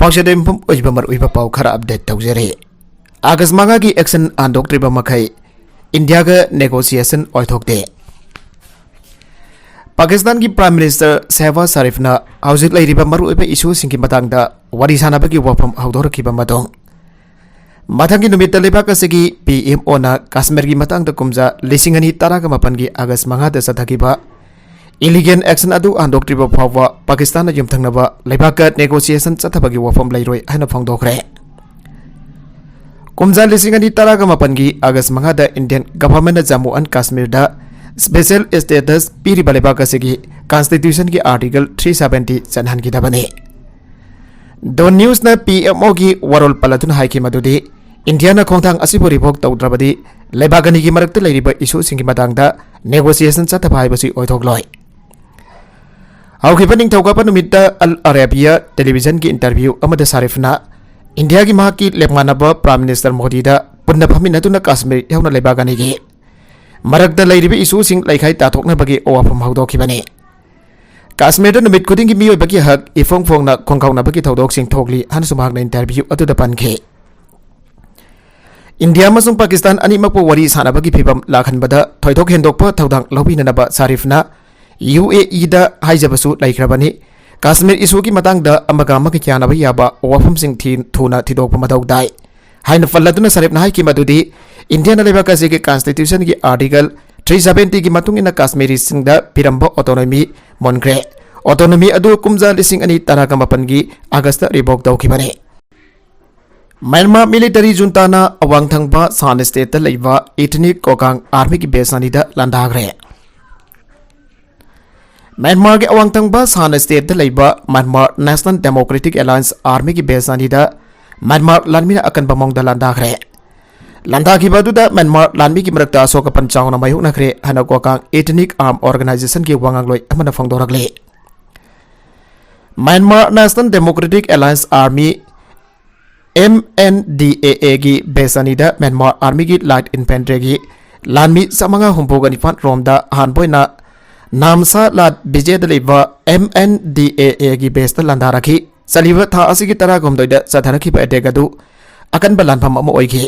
Pausadempum ujbamar uiba pau khara update tawjere. Agas manga ki action andoktriba makai India ga negotiation oithokte. Pakistan ki Prime Minister Shehbaz Sharif na hauzik lairiba maru uiba issue singki matangda wari sanabagi wafam haudorakiba matong. Mathangi numita lebak asigi PMO na Kashmir ki matangda kumja lisingani taraga mapangi Agas manga da sathakiba illegal action adu andoktriba phawa Pakistan na yumthangnaba lebaka negotiation chathabagi wafam lairoi haina phangdokre. Kumja lisingani taraga mapangi Agas manga da Indian government na Jammu and Kashmir da special status piriba lebaka asigi constitution ki article 370 chanhan ki dabane. Don news na PMO ki warol palatun haiki madudi India na khongthang asibu report tawdrabadi lebagani ki marakta lairiba issue singki matangda negotiation chathabai basi oithokloi. Haukiba ningthauka panumita Al Arabia television ki interview amada Sharif na India ki mahaki lepmanaba Prime Minister Modi da punna phaminatuna Kashmir yauna lebagani ki marakta lairiba issue sing laikhai tathokna bagi owafam haudokibani. Kashmir da numit khuding ki miyoi bagi hak ifong fong na khongkhauna bagi thodok sing thokli han sumhak na interview atu da pankhe. India masung Pakistan ani makpo wari sanabagi phibam lakhanbada thoidok hendokpa thodang lobinanaba Sharif na UAE da haijabasu laikhrabani Kashmir issue ki matangda amaga amaki kyanaba yaba wafam sing thin thuna thidokpa mathau dai haina falladuna Sharif na haiki madudi India na lebaka se ki constitution ki article 370 ki matung ina Kashmiri singda piramba autonomy monkre autonomy adu kumja lising ani taraga mapan gi August revoke tawkhibani. Myanmar military junta na awang thangba San state ta leiba ethnic kokang army ki base ani da landagre. Myanmar ke awang thangba San state ta leiba Myanmar National Democratic Alliance army ki base ani da Myanmar lanmina akan bamong da landagre. Landagi badu da Myanmar lanmi ki marakta asoka panchang na mayuk nakre hana kokang ethnic arm organization ki wangang loi amana phangdorakle. Myanmar National Democratic Alliance army MNDAA की बेसानी दा Myanmar army की light infantry की लानमी समंगा हुंपोगा निफान रोमदा हानबोइना नामसा लाट बिजे दलेवा MNDAA की base दा लंदा रखी सलीवा था असी की तरह गुमदोइदा सधरखी बा एटेगदु अकन बलान फम अमो ओइगे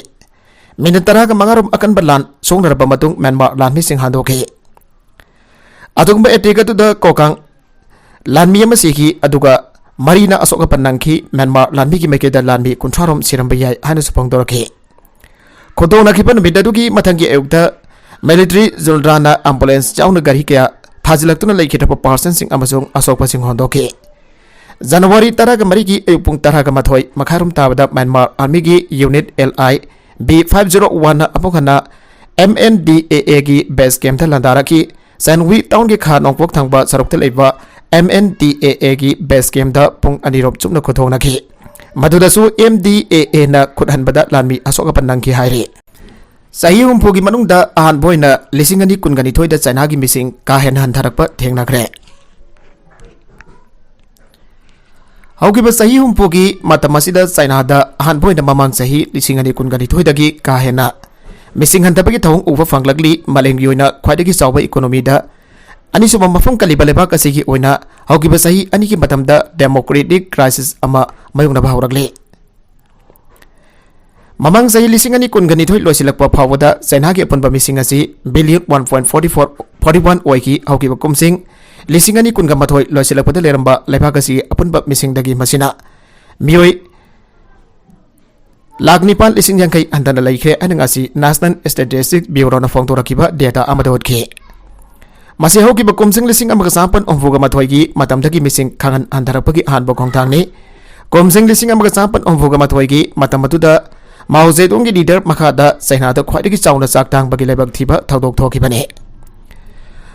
मिन तरह का मंगारुम अकन बलान सोंगरबा मतुंग म्यांमार लानमी सिंह हांदोके अदुगबा एटेगदु दा कोकांग लानमी अमा सिखी अदुगा Marina asoka panangki Myanmar lanmi ki meke da lanmi kuntrarom sirambayai hanu supang dorake. Kodo na kipan bidaduki matangi eukta military zulrana ambulance jauna gari kaya thajilaktuna laikita pa person sing amasung asoka sing hondoke. January taraga mariki eupung taraga mathoi makharum tabada Myanmar army ki unit LI B501 na apokana MNDAA ki base camp ta landaraki Sanwi town ki kha nongpok thangba sarukta leiba MNDAA की base game दा पुंग अनिरोप चुपना खुथोंग की मधुदसु MDAA ना खुदहन बदा लानमी असोक पन्नंग की हायरे सही हुंफो की मनुंग दा आहान बोइना लिसिंग अनि कुनगनी थोइ दा चाइना की मिसिंग काहेन हंथरक थेंगनाख्रे हौकिबा सही हुंफो की मतमसिदा चाइना दा आहान बोइना ममांग सही लिसिंग अनि कुनगनी थोइ दगी काहेना मिसिंग हंथबगी थौंग उबा फंगलगली मलेंग योइना ख्वाइदगी चावबा इकोनॉमी दा ani subam mafam kaliba lebak asigi oina haukiba sahi ani ki matamda democratic crisis ama mayungna bahawragle mamang sahi lising ani kungani thoi losilakpa phawada China ki apunba mising asi billion 1.41 oiki haukiba kumsing lising ani kunga mathoi losilakpa leramba lebak asi apunba mising dagi masina mioi lagnipan lising yangkai andana laikhe anangasi National Statistics Bureau na phongtorakiba data amadotke Masih hau ki bakumsing lising amaga sampan omfuga mathoigi matamdagi mising kangan andarapagi hanbo khongthangni kumsing lising amaga sampan omfuga mathoigi matamatuda Mao Zedong ki leader makhada China da khwaidagi chauna chaktang bagi lebak thiba thodok thokibane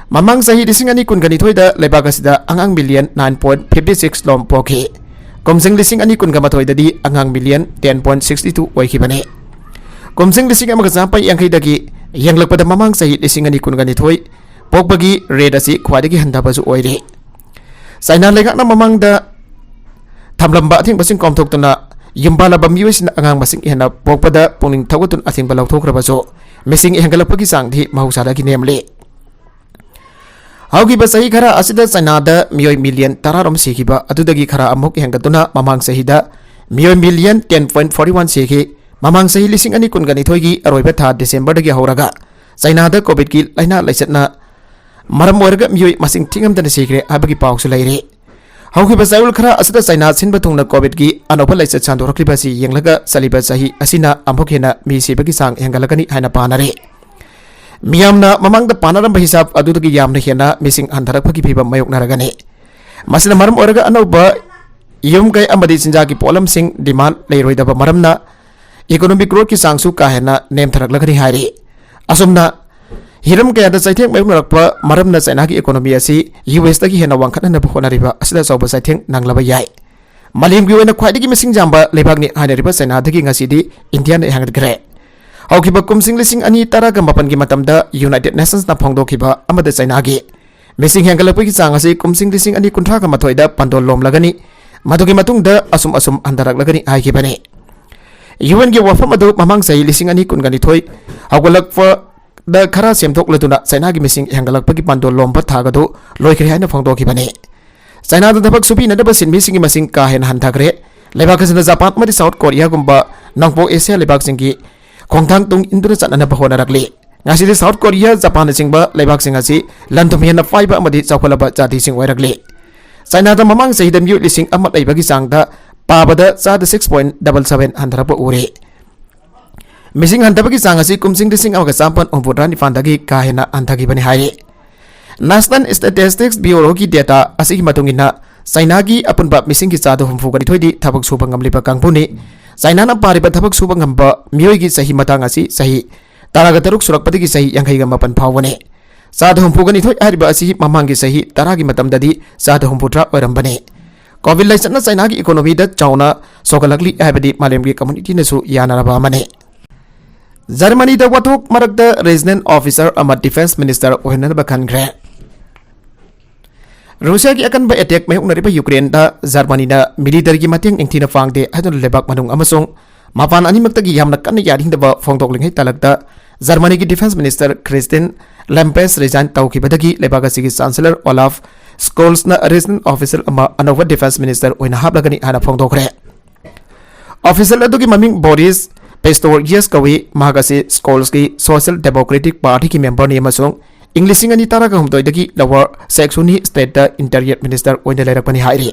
mamang sahi lising ani kungani thoida lebak asida angang million 9.56 lom poki kumsing lising ani kunga mathoida di angang million 10.62 oikibane kumsing lising amaga sampai yangkai dagi yanglakpada mamang sahi lising ani kungani thoi Pokbagi red asi khwadagi handabasu oire China legakna mamangda thamlamba athing basing komthok tuna yumbala bamiwis na angang basing ihna pokpada pungning thawatun athing balau thokrabaso missing ihangalapagi sangthi mahusada ki nemle Haugi basahi khara asida China da miyoi million tararom sikiba adudagi khara amok ihangatuna mamang sahida मियोय million 10.41 सिखि ममांग सही लिसिंग अनि कुनगनि थोइगी अरोइबा था December दगी हौरगा China दा Covid की लाइना लाइसटना मरम ओरगा मियोय मसिंग थिंगमदन सिखरे हाबगी पावसु लैरे हौखिबा चाइउल खरा असदा चाइना सिनबा थुंगना कोविड की अनोबा लाइसट सान्दोरक्लिबा सि यंगलगा सलिबा सही असिना अमुखेना मी सिबगी सांग हेंगलगनी हाइना पानारे मियामना ममांगदा पानारम हिसाब अदुदगी यामना हेना मिसिंग अंधरकफगी फिबा मयोकनारगने मसिना मरम ओरगा अनोबा यम गई अमदी चिंजा की पोलम सिंह डिमांड लेरोइदबा मरमना इकोनॉमिक ग्रोथ की सांगसु काहेना नेमथरकलगनी हाइरे असुमना हिरम कयादा चाइथेंग मयोकनारकपा मरमना चाइना की इकोनॉमी असि यूएस दगी हेना वांखननबा होनारिबा असदा चौबा चाइथेंग नांगलबा याय मालेमगी ओइना ख्वाइदगी मिसिंग जाम्बा लेबागनि हाइनारिबा चाइना दगी ngasi इंडिया ने हांगदग्रे हौखिबा कुमसिंग लिसिंग अनि तरागा मपनगी मतमदा यूनाइटेड नेशंस ना फोंगदोखिबा अमदा चाइना गी मिसिंग हेंगलपगी चांग असि कुमसिंग लिसिंग अनि कुंथ्रागा मथोइदा पंदोल लोमलगनी मधुगी मतुंगदा असुम असुम अंदरकलगनी हाइखिबने यूएन की वफम अदु ममांग सही लिसिंग अनि कुनगनि थोइ हौगलकपा द खरा सेमथोकलदुना चाइना की मिसिंग हेंगलकपगी पंदोल लोमबा थागदु लोइखरे हाइना फोंगदोखिबने चाइना द दबक सुबि नदबा सिनमिसिंग मसिंग का हेन हंथाग्रे लेबाकसना जापान मदि साउथ कोरिया गुम्बा नंगपो एशिया लेबाक सिंगी खोंथांग तुंग इंदुना चननबा होनारकले ngasi साउथ कोरिया जापान सिंगबा लेबाक सिंग असि लंथुम हेना फाइबा अमदि चौखलबा जाति सिंग ओइरकले चाइना दा ममांग सही दम यु लिसिंग अमत लेबगी चांगदा पाबदा चाद 6.77 हंथरप उरे मिसिंग हंथबगी चांग असि कुमसिंग लिसिंग अमगा चांपन उमपुद्रा निफानदगी काहेना अंथगी बनि हाइरे नेशनल स्टैटिस्टिक्स ब्यूरो की डेटा असि की मतुंगिना चाइना की अपुनबा मिसिंग की चाद हुमफुगनि थोइदि थबक सुबा ngamliba कांगपुनि चाइना ना पारिबा थबक सुबा ngamba मियोय की सही मतंग असि सही तारागा तरुक सुरकपदगी सही यांखैगा मपन फावने चाद हुमफुगनि थोइ हारिबा असि ममांगी सही तारागी मतमददि चाद हुमपुद्रा ओरंबने कोविड लाइसटना चाइना की इकोनॉमी दा चाउना सोगलकली हाबदी मालेमगी कम्युनिटी नसु यानारबा मने जर्मनी दा वथोक मरकदा रीजनल ऑफिसर अमा डिफेंस मिनिस्टर ओहनबा खनग्रे रूसिया की अकनबा अटैक मयोकनरिबा यूक्रेन दा जर्मनी ना मिलिटरी की मतेंग इंथिना फांगदे हादुन लेबाक मनुंग अमसोंग मापान अनिमक्तगी यामना कन्न यारिंगदबा फोंगदोकलिंगै तलकदा जर्मनी की डिफेंस मिनिस्टर क्रिस्टिन लैम्पेस रिजाइन तौखिबदगी लेबागसिगी चांसलर ओलाफ स्कोल्स ना रीजनल ऑफिसर अमा अनोवा डिफेंस मिनिस्टर ओइना हाबलगनी हाना फोंगदोखरे ऑफिसर अदुगी ममिंग बोरिस पेस्टोरियस कवी महागासी स्कोल्स की सोशल डेमोक्रेटिक पार्टी की मेंबर ने अमसोंग इंग्लिशिंग अनि तारागा हमदोइदगी Lower Saxony state interior minister ओइना लेरकपनि हाइरि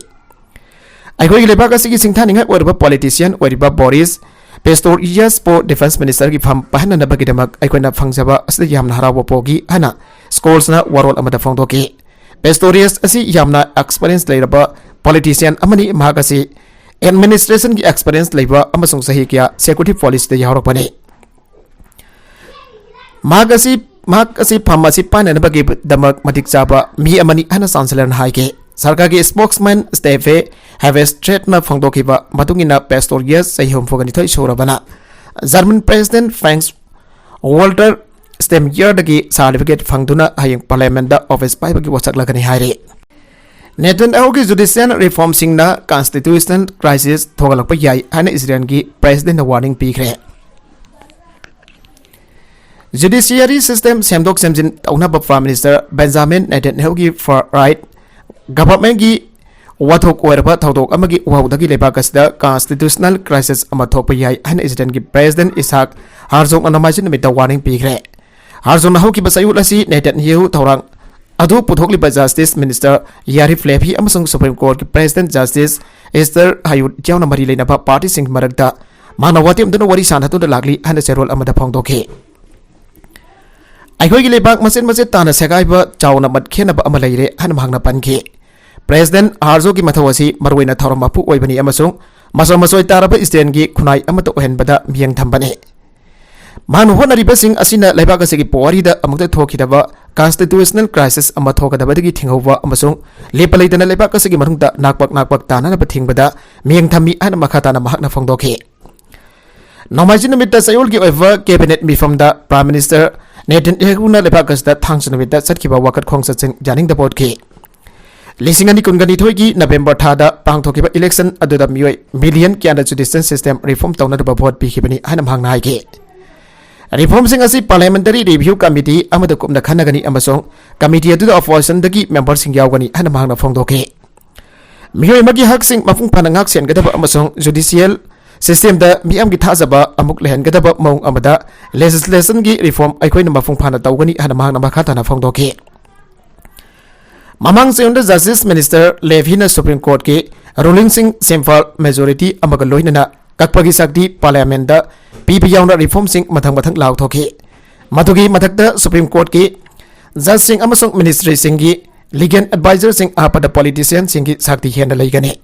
अखोई लेबागसिगी सिंथानिंगा ओरबा पॉलिटिशियन ओरिबा बोरिस पेस्टोरियस पो डिफेंस मिनिस्टर की फम पहननबगिदमक अखोइना फंगजबा असि यामना हरावो पोगी हना स्कोल्स ना वरोल अमदा फोंगदोकी पेस्टोरियस असि यामना एक्सपीरियंस लेरबा पॉलिटिशियन अमनी महागासी एडमिनिस्ट्रेशन की एक्सपीरियंस लेबा अमसुंग सही किया सिक्योरिटी पुलिस दे यावरपने महागासी फम असि पाननबगी दमक मतिक चाबा मी अमनी हना चांसलर हाइके सरकार की स्पोक्समैन स्टेफे हैवेस्ट्रेट ना फोंगदोखिबा मतुंगिना पेस्टोरियस सही हमफोगनि थोइ सोरबना German president Frank Walter Steinmeier दगी सर्टिफिकेट फंगदुना हायंग पार्लियामेंट दा ऑफिस पाइबगी वसकलगनि हाइरे नेतन्याहू की जुडिशियल रिफॉर्म सिंगना कॉन्स्टिट्यूशनल क्राइसिस थोगलकपा याय हाना इजराइल की प्रेसिडेंट वार्निंग पीखरे जुडिशियरी सिस्टम सेमदोक सेमजिन तौनाबा प्राइम मिनिस्टर बेंजामिन नेतन्याहू की फॉर राइट गवर्नमेंट की वाथोक ओरबा थौदोक अमगी उहाउदगी लेबाकसदा कॉन्स्टिट्यूशनल क्राइसिस अमा थोकपा याय हाना इजराइल की प्रेसिडेंट इसाक हारजोंग अनमाइसिन नमिता वार्निंग पीखरे हारजोंग नाहू की बसायुल असि नेतन्याहू थौरांग अदु पुथोकलिबा जस्टिस मिनिस्टर यारिफ लेवी अमसंग सुप्रीम कोर्ट की प्रेसिडेंट जस्टिस एस्टर हायुट जावना मरी लेनबा पार्टी सिंह मरकदा मानववातिम दुनो वरी सानहतुन लागली हाना सेरोल अमदा फोंगदोखे अखोइगी लेबाक मसेन मसे ताना सेगाइबा चावना मत खेनबा अमा लेरे हाना मांगना पनखे प्रेसिडेंट हारजो की मथवसी मरवैना थौरम मपु ओइबनी अमसंग मसोय तारबा स्टेन की खुनाई अमत ओहनबदा मियंग थंबने मानु होनरिबसिंग असिना लेबाकसिगी पोवारीदा अमुक्ता थोखिदबा कॉन्स्टिट्यूशनल क्राइसिस अमा थोकदबदगी थिंगौबा अमसुंग लेपलैदना लेबाकसिगी मनुंगदा नाकपक तानानबा थिंगबदा मियंग थम्मी आना मखाताना महकना फोंगदोखे नोमाइजिन नमित्ता सयोल की ओइवा कैबिनेट मिफमदा प्राइम मिनिस्टर नेतन्याहूना लेबाकसदा थांगस नमित्ता चटखिबा वाकत खोंगसचिन जानिंग दबोदखे लिसिंग अनि कुनगनि थोइगी नवेम्बर थादा पांगथोखिबा इलेक्शन अदुदा मियोय मिलियन क्याना जुडिशियल सिस्टम रिफॉर्म तौनदबा भोट पिखिबनी हाना मांगना हाइगे रिफॉर्म सिंह असि पार्लियामेंटरी रिव्यू कमिटी अमद कुमना खनगनी अमसोंग कमिटी अदुदा अपोजिशन दगी मेंबर सिंह यावगनी हाना मांगना फोंगदोखे मिहोय मगी हकसिंग मफुंग फाना ngak sen gadaba amasong judicial system da miam gi thajaba amuk lehen gadaba mong amada legislation gi reform aikoina mafung phana tawgani hana mahang na makha tana phongdoki mamang seunda justice minister levhina supreme court ki ruling sing simple majority amaga loinana kakpagi sakti parliament da pipi yauna reform sing mathang law thoki madugi mathakta supreme court ki judge sing amasong ministry sing gi legal advisor sing apada politician sing gi sakti hena leigani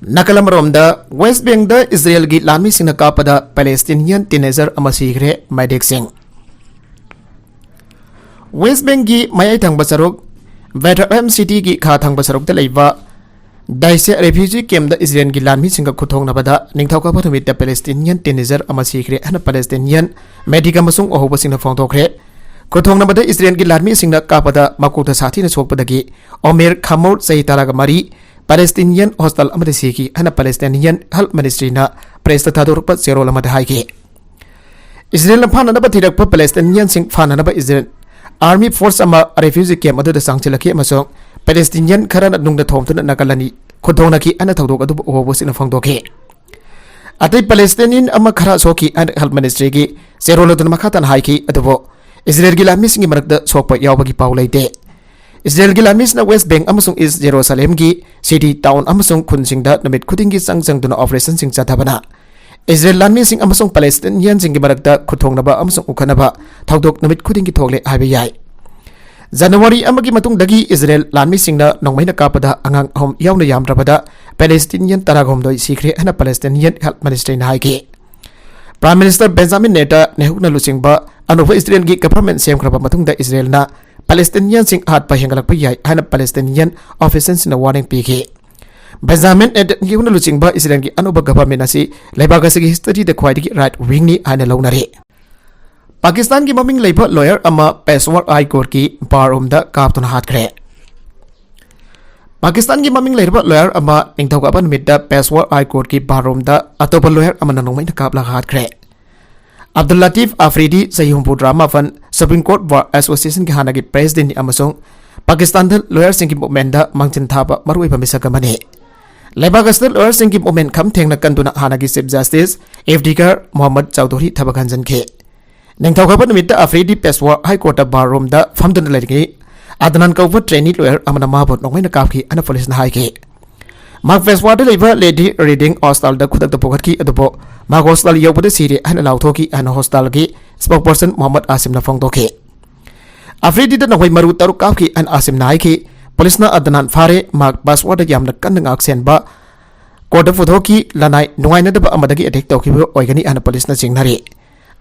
nakalam romda west bank da israel gi lami sing kapada palestinian teenager amasigre maidek sing west bank gi mayai thang basarok Bethlehem city gi kha thang basarok da leiwa daise refugee camp da israel gi lami sing khuthong nabada ningthau ka pathumit da palestinian teenager amasigre hana palestinian medical masung ohoba sing na phongthokre khuthong nabada israel gi lami sing na kapada makuta sathi na sokpadagi omer khamor sei talaga mari Palestinian hostel amade siki hana Palestinian health ministry na presta thadorpa zero lamada haike Israel phana na bathirak pa Palestinian sing phana na ba Israel army force ama refugee camp adu da sangchilaki amasong Palestinian khara na nungda thomtuna nakalani khudong naki ana thodok adu obo sina phangdoke atai Palestinian ama khara soki and health ministry gi zero ladun makhatan haiki adu Israel gi lami sing marakda sokpa yawbagi paulaite Israel gi lamis na West Bank amasung East Jerusalem gi city town amasung khunsing da namit khuding gi sangjang duna operation sing chathabana Israel lamis sing amasung Palestinian sing gi marakta khuthong naba amasung ukhanaba thaudok namit khuding gi thogle habe yai January amagi matung dagi Israel lamis sing na nongmaina kapada angang hom yauna yamrabada Palestinian taragom doi sikre hana Palestinian health ministry na haike Prime Minister Benjamin Netanyahu na lusingba anuba Israel gi government sem khraba matung da Israel na Palestinian sing hat pa hengalak pa yai hana Palestinian officials na warning piki Benjamin Netanyahu na lusingba Israel gi anuba government asi laibaga sigi history da khwaidigi right wing ni hana launare Pakistan ki maming leiba lawyer ama Peshawar High Court ki barom da kaptuna hat kre Pakistan ki maming leiba lawyer ama ningthau ka ban midda Peshawar High Court ki barom da atopa lawyer ama nanongmai na kapla hat kre Abdul Latif Afridi Sayhumpu Drama Fund Supreme Court Bar Association ki hanagi president amasong Pakistan da lawyer sing ki movement da mangchin thaba marui pamisa kamane Lebagas da lawyer sing ki movement kham thengna kanduna hanagi Chief Justice Iftikhar Muhammad Chowdhury thabakanjan ke ningthau ka ban midda Afridi Peshawar High Court da barom da famdun laigi Adnan Kawat trainee lawyer amana mabot nongmai na kapki ana police na haike Mark Peshawar da leiba lady reading hostel da khudak da pokhatki adubo Mark hostel yobada siri ana lauthoki ana hostel gi spokesperson Muhammad Asim na phongdoke Afridi da nongmai maru taru kapki an Asim na haike police na Adnan Fare Mark Peshawar da yamna kan ngak sen ba court da photoki lanai nungai na da amadagi attack tawki oigani ana police na jingnari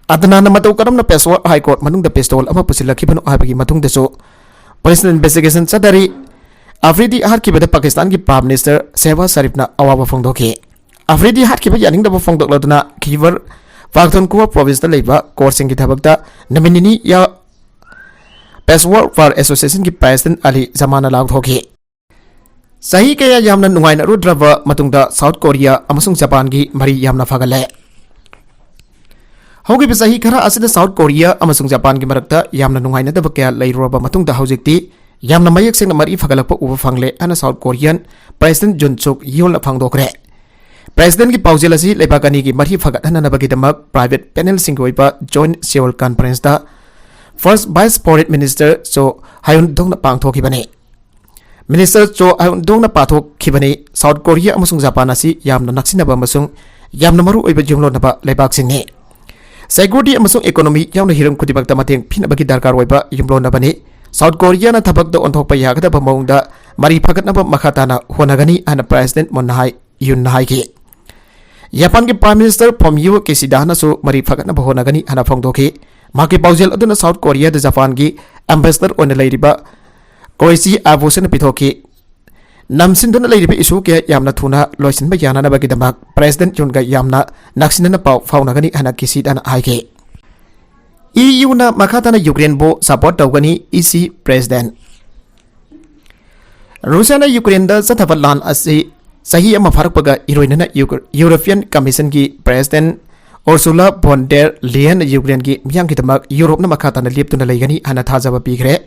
Adnan na matau karam na Peshawar High Court manung da pistol ama pusilaki banu habagi matung da so police investigation sadari Afridi hat ki bada Pakistan ki Prime Minister Shehbaz Sharif na awawa phongdoki Afridi hat ki ba yaning da phongdok laduna Khyber Pakhtunkhwa province da leiba court sing ki thabakta nominee ya Peshawar Bar Association ki president Ali Zamana lag thoki sahi kaya yamna nungai na rudraba matungda South Korea amasung Japan gi mari yamna phagale Hogi bisahi khara asida South Korea amasung Japan gi marakta yamna nungai na da bakya leiroba matungda haujikti yamna mayak sing na mari phagalakpa uba phangle ana South Korean President Jun Suk Yeol na phangdokre President ki paujel asi leibakani ki mari phagat hana nabagi damak private panel singgoipa joint Seoul conference da First Vice Foreign Minister So Hyun Dong na pangthoki bane Minister So Hyun Dong na pathokhi bane South Korea amasung Japan asi yamna naksinaba amasung yamna maru oiba jumlo naba leibak singni Security amasung economy yamna hiram khudibakta mateng phinabagi darkar oiba yumlo nabani South Korea na thabak da onthokpa yagada bamongda mari phagat na makhatana honagani ana president Moon Yun Hai ki Japan ki Prime Minister Fumio Kishida na so mari phagat na honagani ana phongdoki maki paujel aduna South Korea da Japan ki ambassador on leiriba Koichi Abosen pithoki namsinduna leiriba issue ke yamna thuna loisinba yana na bagi damak president Yun ga yamna naksinana pau faunagani ana Kishida na hai ki EU na makhatana Ukraine bo support tawgani EC president Russia na Ukraine da sathabat lan asi sahi ama pharakpaga iroinana European Commission ki president Ursula von der Leyen Ukraine ki myang ki tamak Europe na makhatana leptuna leigani ana thajaba pigre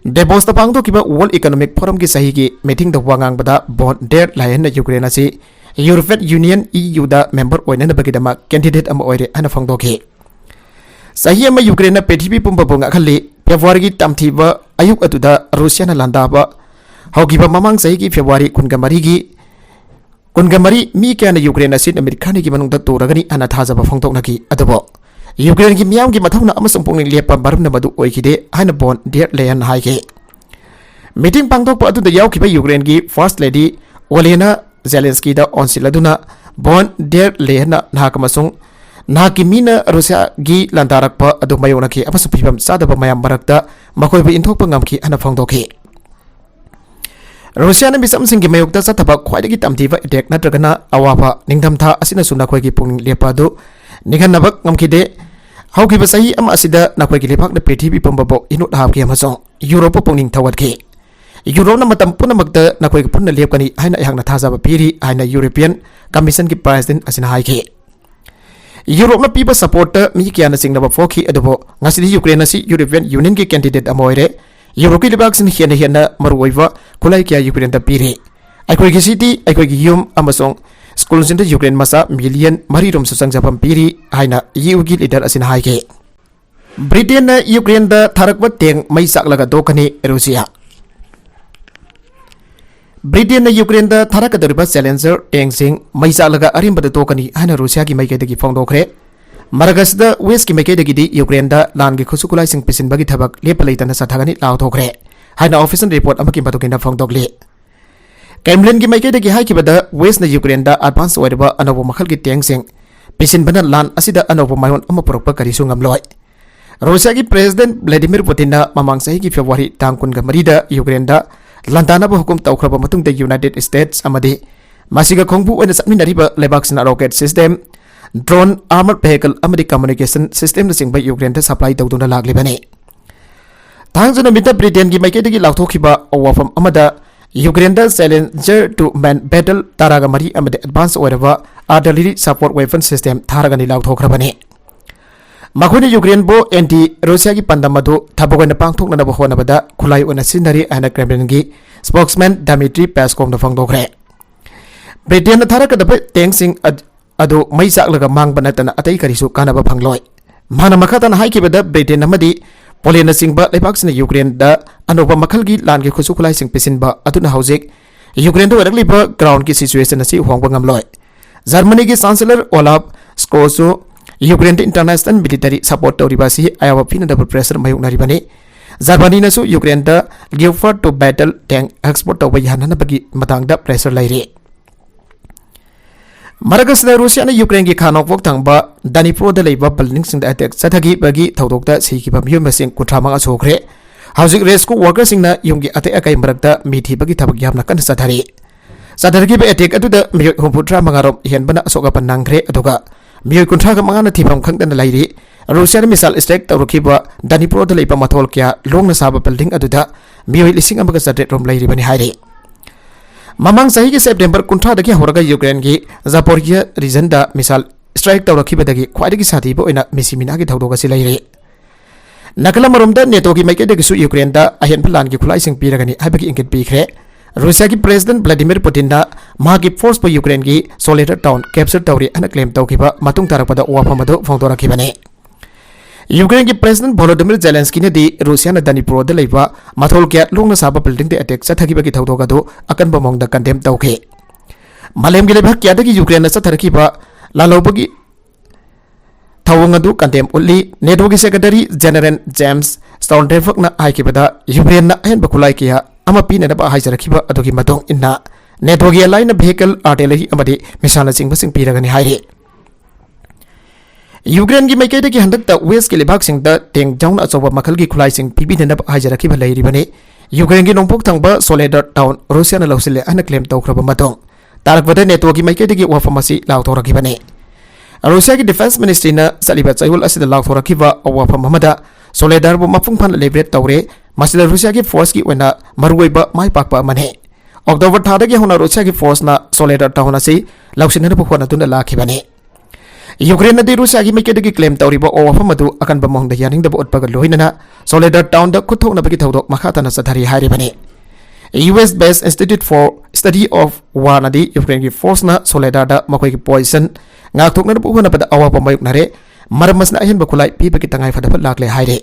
Davos ta pangthokkiba World Economic Forum ki sahi ki meeting da wangangbada von der Leyen na Ukraine asi European Union EU da member oinana bagidama candidate ama oire ana phangdokhi sahi ama Ukraine na pthibi pumba bonga khali February ki tamthiba ayuk atuda Russia na landaba haugiba mamang sahi ki February kungamari mi kya na Ukraine sin America ni ki manung da toragani ana thajaba phangdoknaki adabo Ukraine ki miyam ki mathawna amasung pungning lepa barum na madu oikide haina bon der Leyen haike meeting pangthokpa atu da yaukiba Ukraine ki first lady Olena Zelensky da onsiladuna bon der Leyen na nakamasung nakimina Russia gi landarakpa adu mayonaki amasung phibam sadaba mayam barakta makoiba inthokpa ngamki ana phangdokhi Russia na bisam singki mayokta sataba khwaidagi tamthiba attack natragana awapa ningdhamtha asina suna khoi pungning lepa du Nikan nabak ngamkide haukiba sahi ama asida nakwai kilebak na pthibi pambabo inut hapki amasong Europe pungning thawatki Europe na matam punamakta nakwai punna lepkani haina ihangna thajaba piri haina European Commission ki president asina haiki Europe na piba support mi kiana singnaba foki adobo ngasidi Ukraine si European Union ki candidate amoire Europe ki lebak sin hiana maruiwa kulai kya Ukraine da piri aikoi ki city aikoi ki yum amasong School Center Ukraine masa million marirum susang japam piri haina EU gi leader asin haike Britain na Ukraine da tharakwa teng mai saklaga dokani Russia Britain na Ukraine da tharaka dariba Challenger teng sing mai saklaga arimba da dokani haina Russia gi maike dagi phongdokre Maragas da West gi maike dagi di Ukraine da lan gi khusukulai sing pisin bagi thabak lepalaitana sathagani law thokre haina official report amaki badokina phongdokle Kremlin ki maike de ki hai ki bada West na Ukraine da advance oirba anobo makhal ki teng sing pisin bana lan asida anobo mayon ama porokpa kari su ngamloi Russia ki President Vladimir Putin na mamang sahi ki February tangkun ga marida Ukraine da landana ba hukum tawkhraba matung de United States amadi masiga khongbu oina satminariba lebaksna rocket system drone armored vehicle amadi communication system na singba Ukraine da supply tawduna laglibani thangjuna mita Britain ki maike de ki lauthokiba awafam amada Ukraine da Challenger to man battle taraga mari amade advance oiraba artillery support weapon system tharaga ni lauthokrabani makhoni Ukraine bo anti Russia ki pandamadu thabogana pangthokna na bohona bada khulai ona sinari ana Kremlin gi spokesman Dmitry Peskov na phangdokre Britain na tharaga da teng sing adu mai saklaga mangbana tana atai karisu kanaba phangloi mana makhatan haikibada Britain amadi Polena singba lebaksina Ukraine da anoba makhalgi lan gi khusukulai sing pisinba atuna haujek Ukraine do rakliba ground ki situation asi hongba ngamloi Germany ki chancellor Olaf Scholz Ukraine international military support toriba si ayawa pina double pressure mayuk naribani Germany na su Ukraine da Leopard to battle tank export toba yanana bagi matangda pressure lairi Maragas na Russia na Ukraine ki khanok wok thangba Dnipro da leiba building sing da attack sathagi bagi thodokta sikhiba miyum masing kutramang asokre housing rescue workers sing na yumgi attack akai marakta mithi bagi thabak yamna kan sathari sathagi ba attack atu da miyo humputra mangarom hianbana asoka panangre aduga miyo kuntra ga mangana thibam khangdan lairi Russia missile strike tawrkiba Dnipro da leiba mathol kya longna saba building adu da miyo lising amaga sadre rom lairi bani hairi Mamang sahi ki September kuntra dagi horaga Ukraine ki Zaporizhia region da misal strike tawrakhiba dagi khwaidagi sathi bo ina misimina ki thawdoga silaire nakala maromda NATO ki maike dagi su Ukraine da ahen plan ki khulai sing piragani habaki ingit pikre Russia ki President Vladimir Putin da magi force po Ukraine ki Soledar town capture tawri ana claim tawkhiba matung tarapada wafamado phongdorakhibane Ukraine ki President Volodymyr Zelensky ne di Russia na Dnipro da leiba mathol kya longna saba building de attack sathagiba ki thawdoga do akan bomong da condemn tawkhe malem gi lebak kya da ki Ukraine na satharkiba lalobagi thawong adu condemn ulli NATO ki Secretary General James Stoltenberg na haikibada Ukraine na ahen bakulai kya ama pina da ba haijarakhiba adogi matong inna NATO ki line vehicle artillery amadi misala sing basing piragani haire Ukraine ki maike de ki handak ta West ki lebak sing da teng jaun achoba makhal ki khulai sing pibi na haijarakhiba lairi bane Ukraine ki nongpok thangba Soledar town Russia na lausile ana claim tawkraba matong tarakbada NATO ki maike de ki wafamasi lauthorakibane Russia ki defense ministry na saliba chayul asida lauthorakiba awafam hamada Soledar bo mapungphan liberate tawre masila Russia ki force ki wena maruiba mai pakpa mane October thada ki hona Russia ki force na Soledar town asi lausinna bo khona tunda lakhibane Ukraine na di Russia gi maikeda gi claim tawriba o wafam adu akan bamong da yaning da utpaga lohinana Soledar town da kuthok na bagi thawdok makhata na sathari hairi bani. US based Institute for Study of War na di Ukraine gi force na Soledar da makoi gi poison ngakthok na bu hona pada awa pamayuk nare maramas na ahin bakulai pi bagi tangai fada lakle hairi.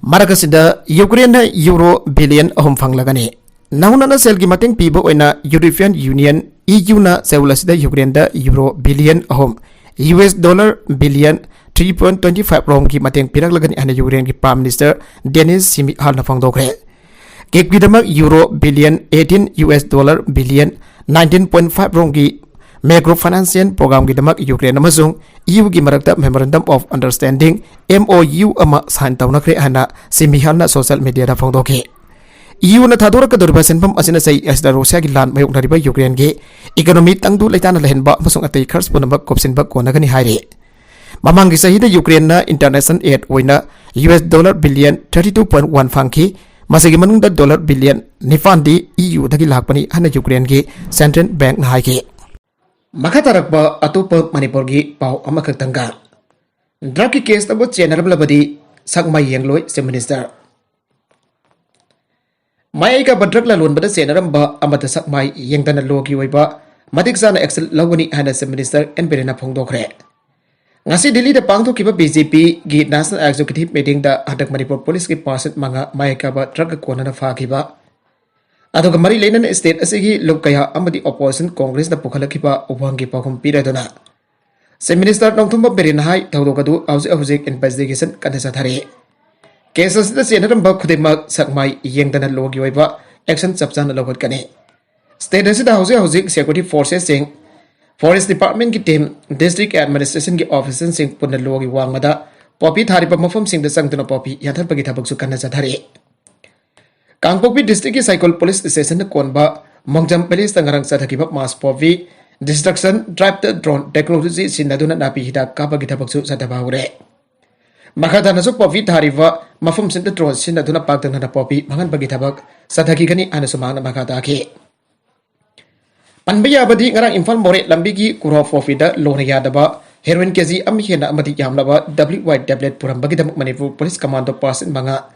Marakasida Ukraine na euro billion ahum fanglagani. Nahuna na sel gi mating pibo oina European Union EU na seulasida Ukraine da euro billion ahum US dollar billion 3.25 rom ki mating piraglagani ana Ukraine ki Prime Minister Denis Shmyhal na fangdokre. Kekbidamak euro billion 18 US dollar billion 19.5 rom ki microfinance program ki damak Ukraine amasung EU ki marakta Memorandum of Understanding MOU ama sign tawnakre ana Shmyhal na social media da fangdokhe. EU na thadora ka dorba senpam asina sai asda Russia gi lan mayok nariba Ukraine gi economy tangdu leitana lehenba masung atei khars punabak kopsinba konagani haire. Mamangi sahida Ukraine na international aid oina US dollar billion 32.1 fangki masigi manungda dollar billion nifandi EU dagi lakpani hana Ukraine gi Central Bank na haike. Makatarakba atupa Manipur gi pau amakatanga. Draki case tabo generalabadi sakmai yangloi se minister. Mai ka badrak la lon bada senaramba amata sakmai yengtana logi oiba matik sana excel lawani hana se minister enberena phongdokre. Ngasi Delhi da pangthokiba BJP gi National Executive Meeting da hadak Manipur Police ki parset manga mai ka ba drug kona na phakiba. Aduga mari leinan state asigi lokaya amadi opposition Congress da pukhalakhiba ubhangi pakhum piradona. Se minister nongthumba berinhai tawdokadu auzik investigation kanasa thare. Cases da senaramba khudema sakmai yengdana logi oiba action chapchana logot kane. State asida hauzik security forces sing Forest Department ki team district administration ki officers sing punna logi wangmada popi thariba mafam sing da sangtuna popi yathar pagi thabak su kanna chathare. Kangpokpi district ki cycle police station na konba mongjam police tangarang chathakiba mass popi destruction drive the drone technology sinaduna napi hida ka pagi thabak su chathabaure. Makata nasuk popi thariba mafam sing da drone sinaduna paktan na popi mangan pagi thabak sathaki kani anasumana makata ke. Panbaya abadi ngarang Imphal More lambigi kuro fofida lorya daba heroin kezi amihena amati yamlaba WY tablet puram bagi damuk Manipur Police Commando person banga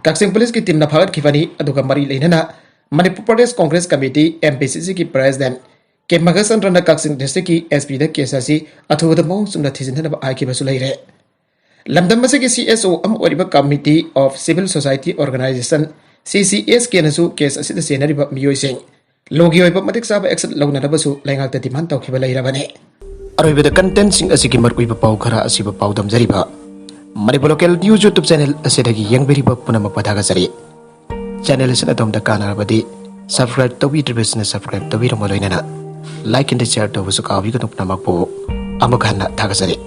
Kaksing Police ki team na phagat khivani aduga mari leinana Manipur Pradesh Congress Committee MPCC ki president ke magasan rana Kaksing district ki SP da kesasi athuda mong sumna thisinna ba ai ki basu leire lamdam mase ki CSO am oriba Committee of Civil Society Organization CCS ke nasu kes asida senari ba miyoi sing Logi oiba matik saba exit lawna nabasu laingak ta demand tawkhiba leirabane aroibada content sing asigi markuiba pau khara asiba pau damjariba Manipur Local News YouTube channel asidagi yangberiba punamak pathagasari channel asina tomda kanarabadi subscribe tawidribesna subscribe tawiramo loinana like and share tawusu kawi kanupnamak po amakhanna thagasari